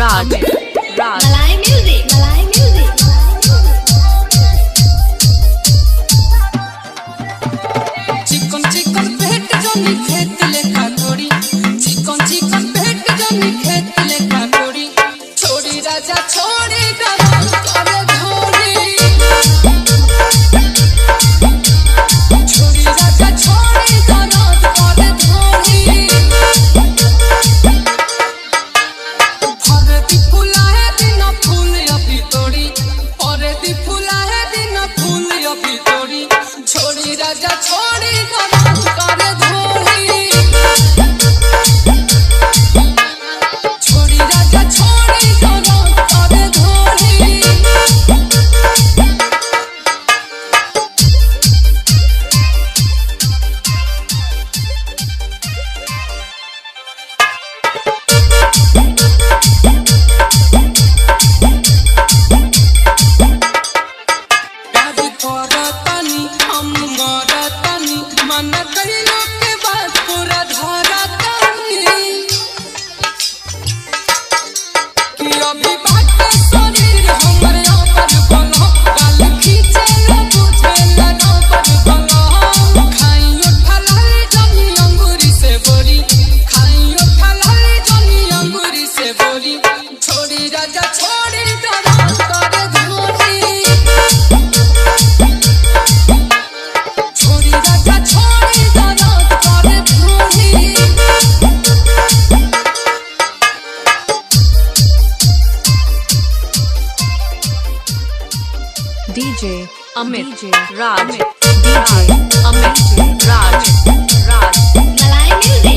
Raj. Malay music. Malay music. चिकन चिकन भेट जनी खेत लेखा तोड़ी चिकन चिकन भेट जनी खेत लेखा तोड़ी छोड़ी राजा छोड़ी दरार करे धोड़ी छोड़ी राजा छोड़ी दरार करे धोड़ी फरे दी फुला है दिन फूल अभी तोड़ी फरे दी फुला है दिन फूल अभी तोड़ी छोड़ी राजा छोड़ी दरार करे धोड़ी छोड़ी राजा छोड़ी दरार करे धोड़ी प्यारी करतानी हम मरतानी मन कइलो के बाद पूरा धरतानी कि अभी बाटे शरीर हमर पर बलो गाल खींचे न बुझे न पर बलो खाइयो फलाई जनी अंगूरी से बोरी खाइयो फलाई जनी अंगूरी से बोरी छोड़ी राजा छोड़ी दरार करे धोड़ी छोड़ी राजा छोड़ी दरार करे धोड़ी DJ Amit Raj. DJ Amit Raj. Malay music.